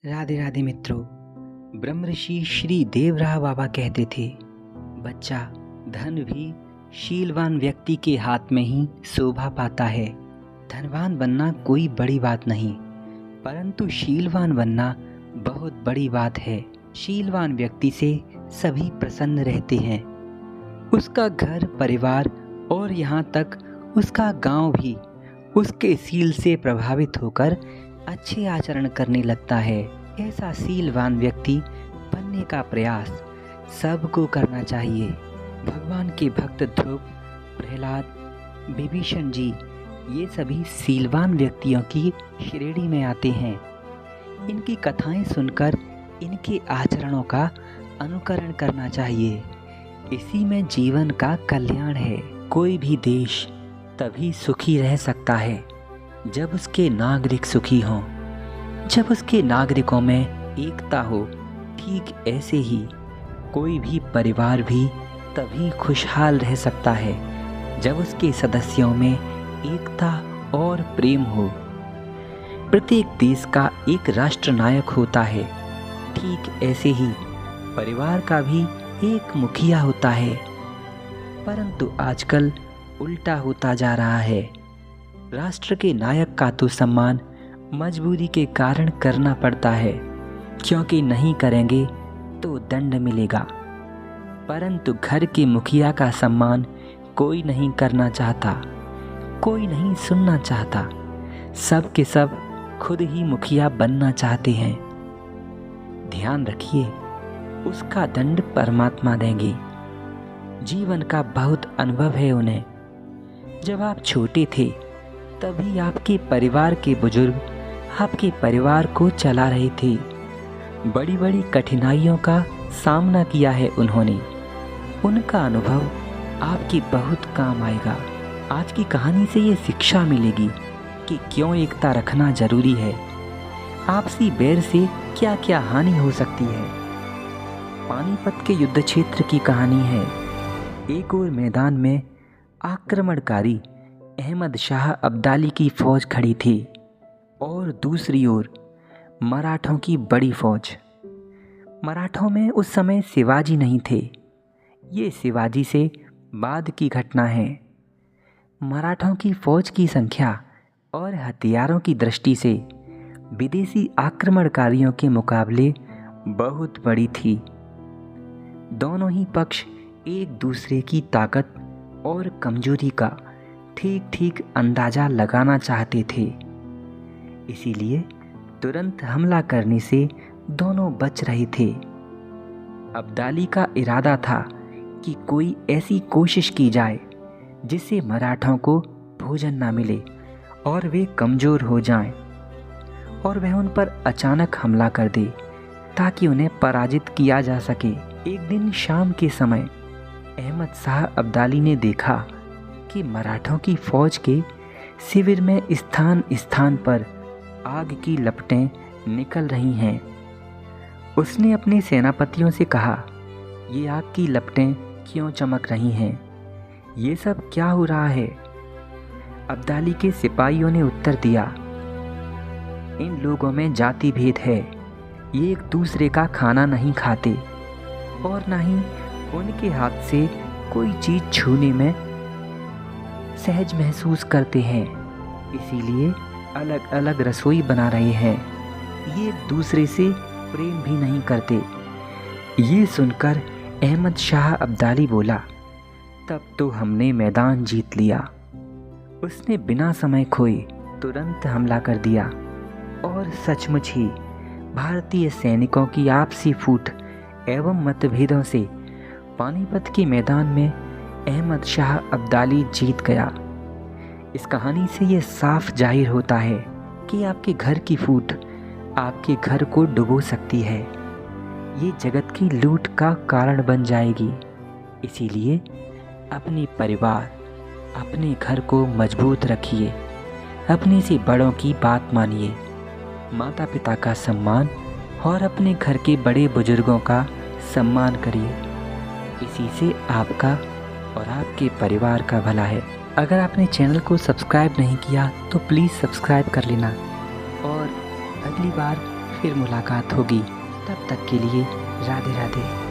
राधे राधे मित्रों। ब्रह्मऋषि श्री देवराह बाबा कहते थे, बच्चा, धन भी शीलवान व्यक्ति के हाथ में ही शोभा पाता है। धनवान बनना कोई बड़ी बात नहीं, परंतु शीलवान बनना बहुत बड़ी बात है। शीलवान व्यक्ति से सभी प्रसन्न रहते हैं। उसका घर परिवार और यहाँ तक उसका गांव भी उसके शील से प्रभावित होकर अच्छे आचरण करने लगता है। ऐसा शीलवान व्यक्ति बनने का प्रयास सबको करना चाहिए। भगवान के भक्त ध्रुव, प्रहलाद, विभीषण जी ये सभी शीलवान व्यक्तियों की श्रेणी में आते हैं। इनकी कथाएं सुनकर इनके आचरणों का अनुकरण करना चाहिए। इसी में जीवन का कल्याण है। कोई भी देश तभी सुखी रह सकता है जब उसके नागरिक सुखी हों, जब उसके नागरिकों में एकता हो। ठीक ऐसे ही कोई भी परिवार भी तभी खुशहाल रह सकता है जब उसके सदस्यों में एकता और प्रेम हो। प्रत्येक देश का एक राष्ट्र नायक होता है, ठीक ऐसे ही परिवार का भी एक मुखिया होता है। परंतु आजकल उल्टा होता जा रहा है। राष्ट्र के नायक का तो सम्मान मजबूरी के कारण करना पड़ता है, क्योंकि नहीं करेंगे तो दंड मिलेगा। परंतु घर के मुखिया का सम्मान कोई नहीं करना चाहता, कोई नहीं सुनना चाहता। सब के सब खुद ही मुखिया बनना चाहते हैं। ध्यान रखिए, उसका दंड परमात्मा देंगे। जीवन का बहुत अनुभव है उन्हें। जब आप छोटे थे तभी आपके परिवार के बुजुर्ग आपके परिवार को चला रहे थे। बड़ी बड़ी कठिनाइयों का सामना किया है उन्होंने। उनका अनुभव आपकी बहुत काम आएगा। आज की कहानी से ये शिक्षा मिलेगी कि क्यों एकता रखना जरूरी है। आपसी बैर से क्या क्या हानि हो सकती है। पानीपत के युद्ध क्षेत्र की कहानी है। एक और मैदान में आक्रमणकारी अहमद शाह अब्दाली की फौज खड़ी थी और दूसरी ओर मराठों की बड़ी फौज। मराठों में उस समय शिवाजी नहीं थे। ये शिवाजी से बाद की घटना है। मराठों की फौज की संख्या और हथियारों की दृष्टि से विदेशी आक्रमणकारियों के मुकाबले बहुत बड़ी थी। दोनों ही पक्ष एक दूसरे की ताकत और कमजोरी का ठीक ठीक अंदाजा लगाना चाहते थे। इसीलिए तुरंत हमला करने से दोनों बच रहे थे। अब्दाली का इरादा था कि कोई ऐसी कोशिश की जाए जिससे मराठों को भोजन ना मिले और वे कमज़ोर हो जाएं, और वह उन पर अचानक हमला कर दे ताकि उन्हें पराजित किया जा सके। एक दिन शाम के समय अहमद शाह अब्दाली ने देखा कि मराठों की फौज के शिविर में स्थान स्थान पर आग की लपटें निकल रही हैं। उसने अपने सेनापतियों से कहा, ये आग की लपटें क्यों चमक रही हैं? ये सब क्या हो रहा है? अब्दाली के सिपाहियों ने उत्तर दिया, इन लोगों में जाति भेद है। ये एक दूसरे का खाना नहीं खाते और ना ही उनके हाथ से कोई चीज़ छूने में सहज महसूस करते हैं। इसीलिए अलग अलग रसोई बना रहे हैं। ये एक दूसरे से प्रेम भी नहीं करते। ये सुनकर अहमद शाह अब्दाली बोला, तब तो हमने मैदान जीत लिया। उसने बिना समय खोए तुरंत हमला कर दिया और सचमुच ही भारतीय सैनिकों की आपसी फूट एवं मतभेदों से पानीपत के मैदान में अहमद शाह अब्दाली जीत गया। इस कहानी से ये साफ जाहिर होता है कि आपके घर की फूट आपके घर को डुबो सकती है। ये जगत की लूट का कारण बन जाएगी। इसीलिए अपने परिवार, अपने घर को मजबूत रखिए। अपने से बड़ों की बात मानिए। माता पिता का सम्मान और अपने घर के बड़े बुजुर्गों का सम्मान करिए। इसी से आपका और आपके परिवार का भला है। अगर आपने चैनल को सब्सक्राइब नहीं किया तो प्लीज़ सब्सक्राइब कर लेना और अगली बार फिर मुलाकात होगी। तब तक के लिए राधे राधे।